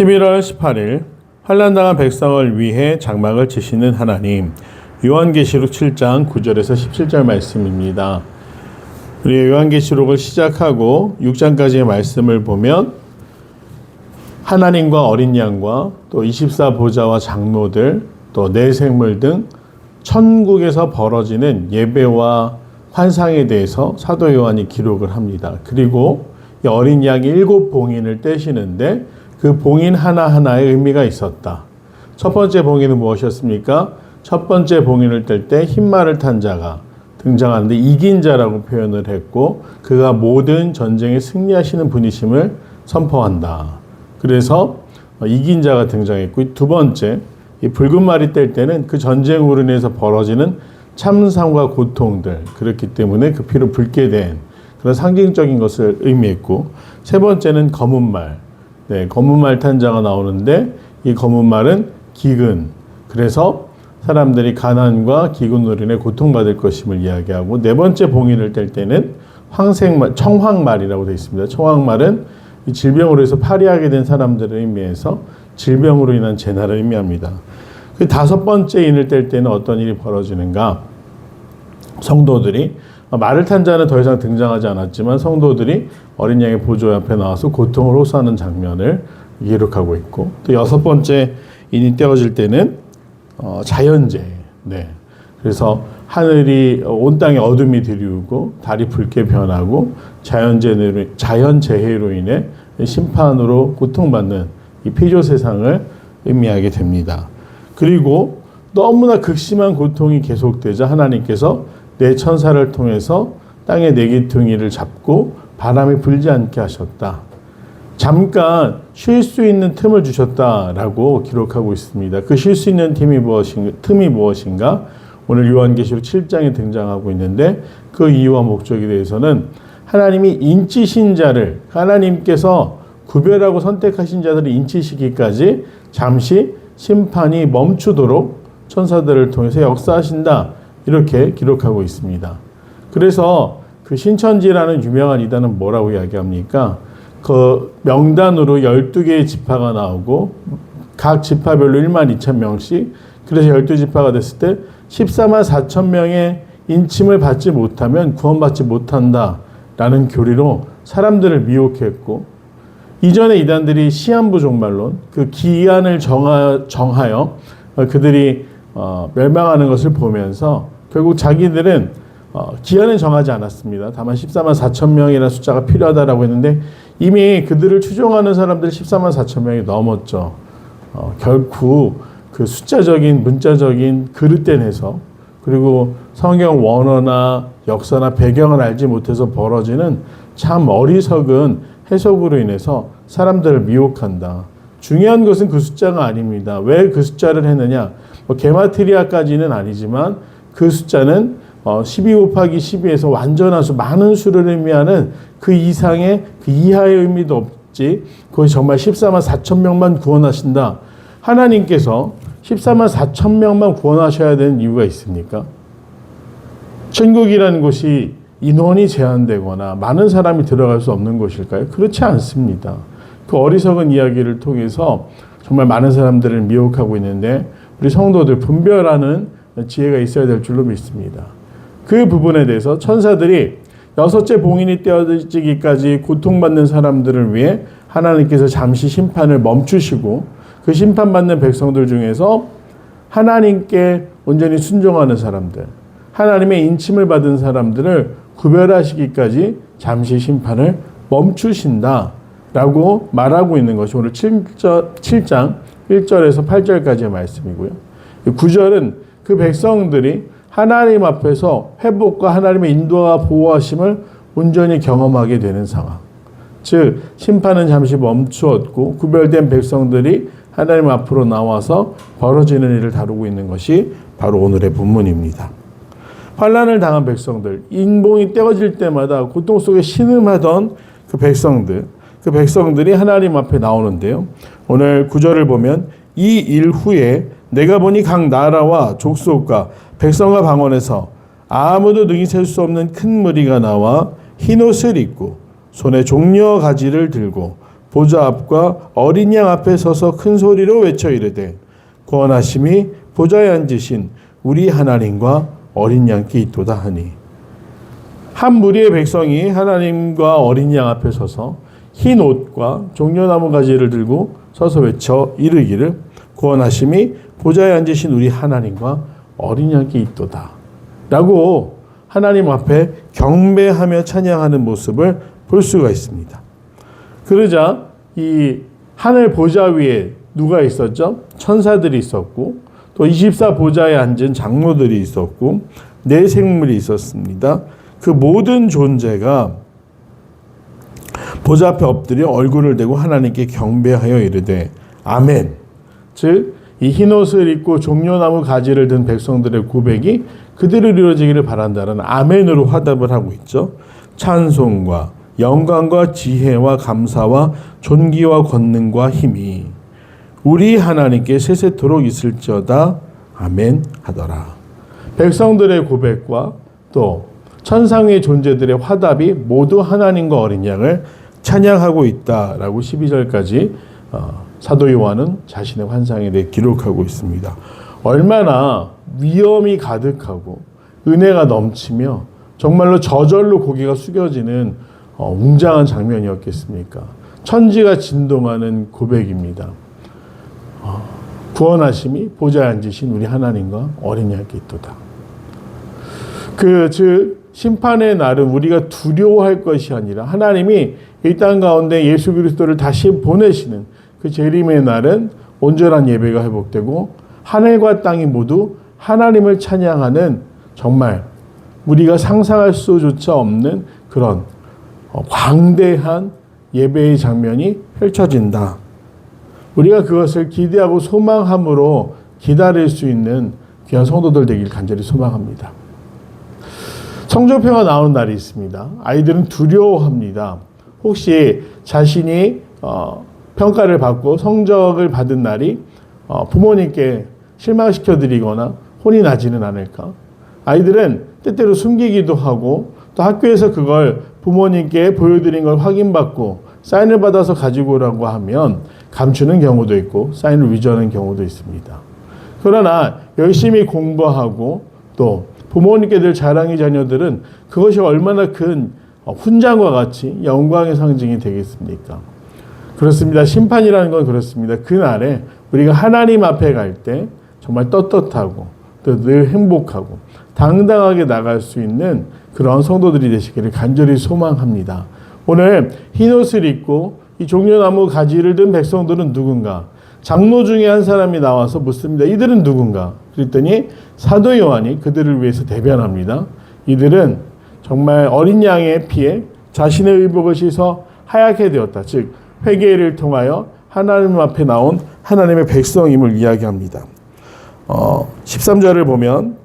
11월 18일 환난당한 백성을 위해 장막을 치시는 하나님. 요한계시록 7장 9절에서 17절 말씀입니다. 우리 요한계시록을 시작하고 6장까지의 말씀을 보면 하나님과 어린 양과 또 24보좌와 장로들 또 내생물 등 천국에서 벌어지는 예배와 환상에 대해서 사도 요한이 기록을 합니다. 그리고 이 어린 양이 7봉인을 떼시는데 그 봉인 하나하나에 의미가 있었다. 첫 번째 봉인은 무엇이었습니까? 첫 번째 봉인을 뗄 때 흰말을 탄 자가 등장하는데 이긴 자라고 표현을 했고 그가 모든 전쟁에 승리하시는 분이심을 선포한다. 그래서 이긴 자가 등장했고 두 번째 이 붉은 말이 뗄 때는 그 전쟁으로 인해서 벌어지는 참상과 고통들 그렇기 때문에 그 피로 붉게 된 그런 상징적인 것을 의미했고 세 번째는 검은 말 검은 말 탄 자가 나오는데 이 검은 말은 기근 그래서 사람들이 가난과 기근으로 인해 고통받을 것임을 이야기하고 네 번째 봉인을 뗄 때는 황색말, 청황말이라고 되어 있습니다. 청황말은 이 질병으로 해서 파리하게 된 사람들을 의미해서 질병으로 인한 재난을 의미합니다. 그 다섯 번째 인을 뗄 때는 어떤 일이 벌어지는가? 성도들이 말을 탄 자는 더 이상 등장하지 않았지만 성도들이 어린 양의 보좌 앞에 나와서 고통을 호소하는 장면을 기록하고 있고 또 여섯 번째 인이 떼어질 때는 자연재해. 그래서 하늘이 온 땅에 어둠이 드리우고 달이 붉게 변하고 자연재해로 인해 심판으로 고통받는 이 피조 세상을 의미하게 됩니다. 그리고 너무나 극심한 고통이 계속되자 하나님께서 내 천사를 통해서 땅의 네기퉁이를 잡고 바람이 불지 않게 하셨다. 잠깐 쉴 수 있는 틈을 주셨다라고 기록하고 있습니다. 그 쉴 수 있는 틈이 무엇인가? 오늘 요한계시록 7장에 등장하고 있는데 그 이유와 목적에 대해서는 하나님이 인치신 자를 하나님께서 구별하고 선택하신 자들을 인치시키기까지 잠시 심판이 멈추도록 천사들을 통해서 역사하신다. 이렇게 기록하고 있습니다. 그래서 그 신천지라는 유명한 이단은 뭐라고 이야기합니까? 그 명단으로 12개의 지파가 나오고 각 지파별로 12,000명씩 그래서 12지파가 됐을 때 14만 4천 명의 인침을 받지 못하면 구원받지 못한다라는 교리로 사람들을 미혹했고 이전에 이단들이 시한부 종말론 그 기한을 정하여 그들이 멸망하는 것을 보면서 결국 자기들은 기한은 정하지 않았습니다. 다만 14만 4천 명이라는 숫자가 필요하다라고 했는데 이미 그들을 추종하는 사람들이 14만 4천 명이 넘었죠. 결국 그 숫자적인 문자적인 그릇된 해석 그리고 성경 원어나 역사나 배경을 알지 못해서 벌어지는 참 어리석은 해석으로 인해서 사람들을 미혹한다. 중요한 것은 그 숫자가 아닙니다. 왜 그 숫자를 했느냐? 게마트리아까지는 아니지만 그 숫자는 12 곱하기 12에서 완전한 수, 많은 수를 의미하는 그 이상의 그 이하의 의미도 없지. 그것이 정말 14만 4천 명만 구원하신다. 하나님께서 14만 4천 명만 구원하셔야 되는 이유가 있습니까? 천국이라는 곳이 인원이 제한되거나 많은 사람이 들어갈 수 없는 곳일까요? 그렇지 않습니다. 그 어리석은 이야기를 통해서 정말 많은 사람들을 미혹하고 있는데 우리 성도들 분별하는 지혜가 있어야 될 줄로 믿습니다. 그 부분에 대해서 천사들이 6째 봉인이 떼어지기까지 고통받는 사람들을 위해 하나님께서 잠시 심판을 멈추시고 그 심판받는 백성들 중에서 하나님께 온전히 순종하는 사람들, 하나님의 인침을 받은 사람들을 구별하시기까지 잠시 심판을 멈추신다라고 말하고 있는 것이 오늘 7장 1절에서 8절까지의 말씀이고요. 9절은 그 백성들이 하나님 앞에서 회복과 하나님의 인도와 보호하심을 온전히 경험하게 되는 상황. 즉 심판은 잠시 멈추었고 구별된 백성들이 하나님 앞으로 나와서 벌어지는 일을 다루고 있는 것이 바로 오늘의 본문입니다. 환난을 당한 백성들, 인봉이 떼어질 때마다 고통 속에 신음하던 그 백성들이 하나님 앞에 나오는데요. 오늘 9절을 보면 이 일 후에 내가 보니 각 나라와 족속과 백성과 방언에서 아무도 능히 셀 수 없는 큰 무리가 나와 흰옷을 입고 손에 종려 가지를 들고 보좌 앞과 어린 양 앞에 서서 큰 소리로 외쳐 이르되 구원하심이 보좌에 앉으신 우리 하나님과 어린 양께 있도다 하니 한 무리의 백성이 하나님과 어린 양 앞에 서서 흰 옷과 종려나무 가지를 들고 서서 외쳐 이르기를 구원하심이 보좌에 앉으신 우리 하나님과 어린 양께 있도다 라고 하나님 앞에 경배하며 찬양하는 모습을 볼 수가 있습니다. 그러자 이 하늘 보좌 위에 누가 있었죠? 천사들이 있었고 또 24보좌에 앉은 장로들이 있었고 네 생물이 있었습니다. 그 모든 존재가 보좌 앞에 엎드려 얼굴을 대고 하나님께 경배하여 이르되 아멘. 즉 이 흰옷을 입고 종려나무 가지를 든 백성들의 고백이 그대로 이루어지기를 바란다는 아멘으로 화답을 하고 있죠. 찬송과 영광과 지혜와 감사와 존귀와 권능과 힘이 우리 하나님께 세세토록 있을지어다 아멘 하더라. 백성들의 고백과 또 천상의 존재들의 화답이 모두 하나님과 어린 양을 찬양하고 있다라고 12절까지 사도 요한은 자신의 환상에 대해 기록하고 있습니다. 얼마나 위엄이 가득하고 은혜가 넘치며 정말로 저절로 고개가 숙여지는 웅장한 장면이었겠습니까? 천지가 진동하는 고백입니다. 구원하심이 보좌에 앉으신 우리 하나님과 어린 양께 있도다. 즉 심판의 날은 우리가 두려워할 것이 아니라 하나님이 이 땅 가운데 예수 그리스도를 다시 보내시는 그 재림의 날은 온전한 예배가 회복되고 하늘과 땅이 모두 하나님을 찬양하는 정말 우리가 상상할 수조차 없는 그런 광대한 예배의 장면이 펼쳐진다. 우리가 그것을 기대하고 소망함으로 기다릴 수 있는 귀한 성도들 되길 간절히 소망합니다. 성적표가 나오는 날이 있습니다. 아이들은 두려워합니다. 혹시 자신이 평가를 받고 성적을 받은 날이 부모님께 실망시켜드리거나 혼이 나지는 않을까? 아이들은 때때로 숨기기도 하고 또 학교에서 그걸 부모님께 보여드린 걸 확인받고 사인을 받아서 가지고 오라고 하면 감추는 경우도 있고 사인을 위조하는 경우도 있습니다. 그러나 열심히 공부하고 또 부모님께 늘 자랑의 자녀들은 그것이 얼마나 큰 훈장과 같이 영광의 상징이 되겠습니까? 그렇습니다. 심판이라는 건 그렇습니다. 그날에 우리가 하나님 앞에 갈 때 정말 떳떳하고 또 늘 행복하고 당당하게 나갈 수 있는 그런 성도들이 되시기를 간절히 소망합니다. 오늘 흰옷을 입고 이 종려나무 가지를 든 백성들은 누군가? 장로 중에 한 사람이 나와서 묻습니다. 이들은 누군가? 그랬더니 사도 요한이 그들을 위해서 대변합니다. 이들은 정말 어린 양의 피에 자신의 의복을 씻어 하얗게 되었다. 즉 회개를 통하여 하나님 앞에 나온 하나님의 백성임을 이야기합니다. 13절을 보면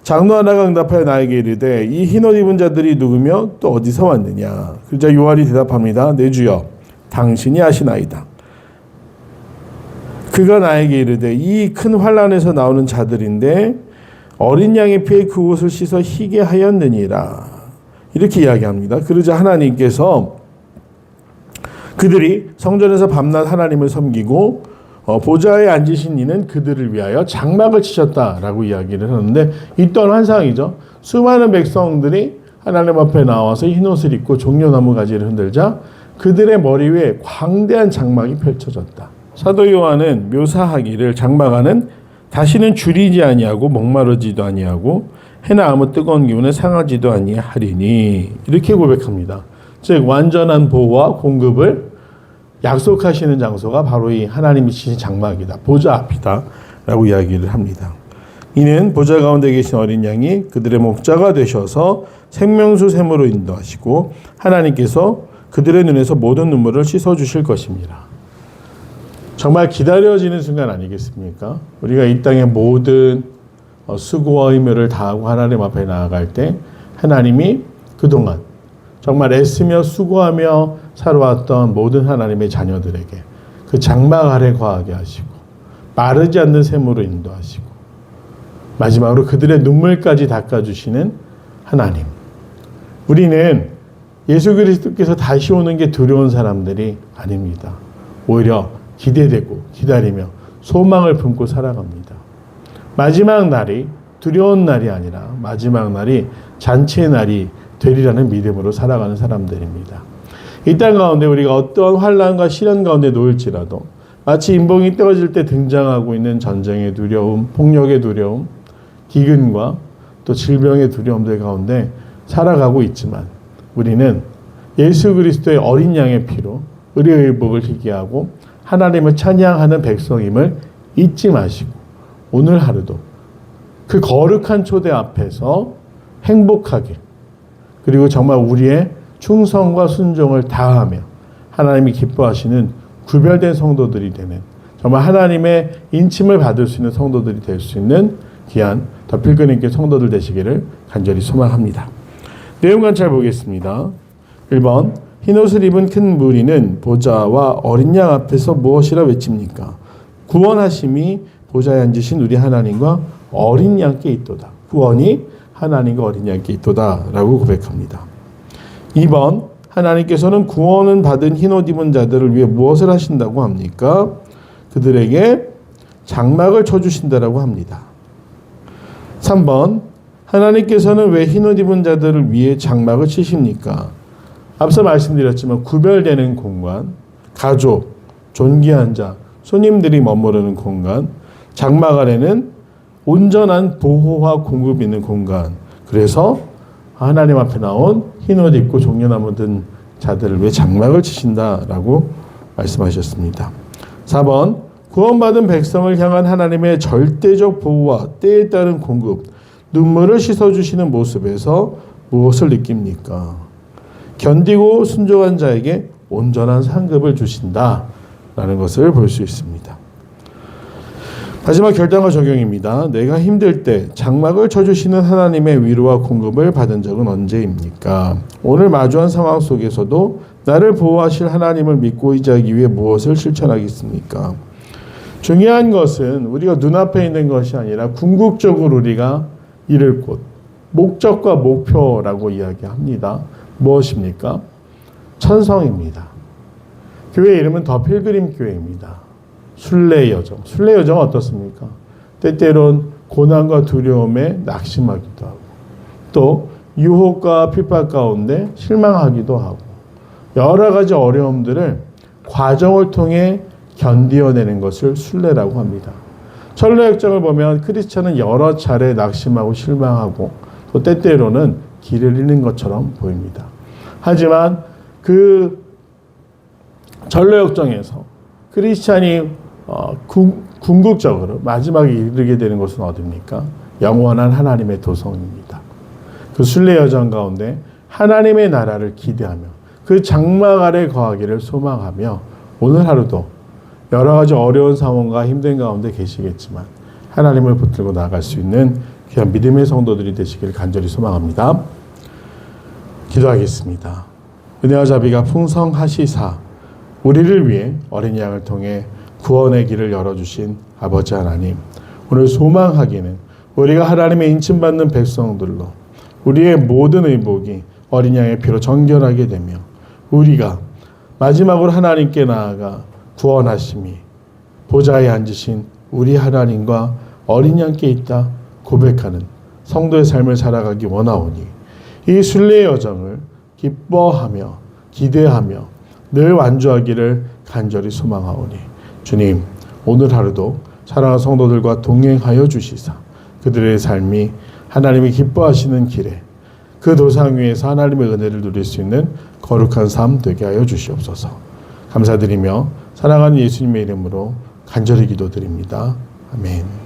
장로 하나가 응답하여 나에게 이르되 이 흰옷 입은 자들이 누구며 또 어디서 왔느냐. 그러자 요한이 대답합니다. 내 주여 당신이 아시나이다. 그가 나에게 이르되 이 큰 환난에서 나오는 자들인데 어린 양의 피에 그 옷을 씻어 희게 하였느니라. 이렇게 이야기합니다. 그러자 하나님께서 그들이 성전에서 밤낮 하나님을 섬기고 보좌에 앉으신 이는 그들을 위하여 장막을 치셨다라고 이야기를 하는데 이 또한 환상이죠. 수많은 백성들이 하나님 앞에 나와서 흰옷을 입고 종려나무 가지를 흔들자 그들의 머리 위에 광대한 장막이 펼쳐졌다. 사도 요한은 묘사하기를 장막안은 다시는 줄이지 아니하고 목마르지도 아니하고 해나 아무 뜨거운 기운에 상하지도 아니하리니 이렇게 고백합니다. 즉 완전한 보호와 공급을 약속하시는 장소가 바로 이 하나님이 치신 장막이다. 보좌 앞이다. 라고 이야기를 합니다. 이는 보좌 가운데 계신 어린 양이 그들의 목자가 되셔서 생명수 샘으로 인도하시고 하나님께서 그들의 눈에서 모든 눈물을 씻어주실 것입니다. 정말 기다려지는 순간 아니겠습니까? 우리가 이 땅의 모든 수고와 의무를 다하고 하나님 앞에 나아갈 때 하나님이 그동안 정말 애쓰며 수고하며 살아왔던 모든 하나님의 자녀들에게 그 장막 아래 거하게 하시고 마르지 않는 샘으로 인도하시고 마지막으로 그들의 눈물까지 닦아주시는 하나님. 우리는 예수 그리스도께서 다시 오는 게 두려운 사람들이 아닙니다. 오히려 기대되고 기다리며 소망을 품고 살아갑니다. 마지막 날이 두려운 날이 아니라 마지막 날이 잔치의 날이 되리라는 믿음으로 살아가는 사람들입니다. 이 땅 가운데 우리가 어떠한 환난과 시련 가운데 놓일지라도 마치 인봉이 떨어질 때 등장하고 있는 전쟁의 두려움, 폭력의 두려움, 기근과 또 질병의 두려움들 가운데 살아가고 있지만 우리는 예수 그리스도의 어린 양의 피로 의의 의복을 희게 하고 하나님을 찬양하는 백성임을 잊지 마시고 오늘 하루도 그 거룩한 초대 앞에서 행복하게 그리고 정말 우리의 충성과 순종을 다하며 하나님이 기뻐하시는 구별된 성도들이 되는 정말 하나님의 인침을 받을 수 있는 성도들이 될 수 있는 귀한 더 필그님께 성도들 되시기를 간절히 소망합니다. 내용 관찰 보겠습니다. 1번 흰옷을 입은 큰 무리는 보좌와 어린 양 앞에서 무엇이라 외칩니까? 구원하심이 보좌에 앉으신 우리 하나님과 어린 양께 있도다. 구원이 하나님과 어린 양께 있도다 라고 고백합니다. 2번 하나님께서는 구원은 받은 흰옷 입은 자들을 위해 무엇을 하신다고 합니까? 그들에게 장막을 쳐주신다라고 합니다. 3번 하나님께서는 왜 흰옷 입은 자들을 위해 장막을 치십니까? 앞서 말씀드렸지만 구별되는 공간, 가족, 존귀한 자, 손님들이 머무르는 공간, 장막 아래는 온전한 보호와 공급이 있는 공간. 그래서 하나님 앞에 나온 흰옷 입고 종려나무 든 자들을 위해 장막을 치신다라고 말씀하셨습니다. 4번 구원받은 백성을 향한 하나님의 절대적 보호와 때에 따른 공급, 눈물을 씻어주시는 모습에서 무엇을 느낍니까? 견디고 순종한 자에게 온전한 상급을 주신다라는 것을 볼 수 있습니다. 마지막 결단과 적용입니다. 내가 힘들 때 장막을 쳐주시는 하나님의 위로와 공급을 받은 적은 언제입니까? 오늘 마주한 상황 속에서도 나를 보호하실 하나님을 믿고 의지하기 위해 무엇을 실천하겠습니까? 중요한 것은 우리가 눈앞에 있는 것이 아니라 궁극적으로 우리가 이룰 곳, 목적과 목표라고 이야기합니다. 무엇입니까? 천성입니다. 교회 이름은 더 필그림 교회입니다. 순례의 여정. 순례의 여정은 어떻습니까? 때때론 고난과 두려움에 낙심하기도 하고 또 유혹과 핍박 가운데 실망하기도 하고 여러 가지 어려움들을 과정을 통해 견디어내는 것을 순례라고 합니다. 철로역정을 보면 크리스찬은 여러 차례 낙심하고 실망하고 또 때때로는 길을 잃는 것처럼 보입니다. 하지만 그 전로역정에서 크리스찬이 궁극적으로 마지막에 이르게 되는 것은 어디입니까? 영원한 하나님의 도성입니다. 그 순례 여정 가운데 하나님의 나라를 기대하며 그 장막 아래 거하기를 소망하며 오늘 하루도 여러 가지 어려운 상황과 힘든 가운데 계시겠지만 하나님을 붙들고 나아갈 수 있는 귀한 믿음의 성도들이 되시기를 간절히 소망합니다. 기도하겠습니다. 은혜와 자비가 풍성하시사 우리를 위해 어린 양을 통해 구원의 길을 열어주신 아버지 하나님, 오늘 소망하기는 우리가 하나님의 인침받는 백성들로 우리의 모든 의복이 어린 양의 피로 정결하게 되며 우리가 마지막으로 하나님께 나아가 구원하심이 보좌에 앉으신 우리 하나님과 어린 양께 있다 고백하는 성도의 삶을 살아가기 원하오니 이 순례의 여정을 기뻐하며 기대하며 늘 완주하기를 간절히 소망하오니 주님, 오늘 하루도 사랑하는 성도들과 동행하여 주시사 그들의 삶이 하나님이 기뻐하시는 길에 그 도상 위에서 하나님의 은혜를 누릴 수 있는 거룩한 삶 되게 하여 주시옵소서. 감사드리며 사랑하는 예수님의 이름으로 간절히 기도드립니다. 아멘.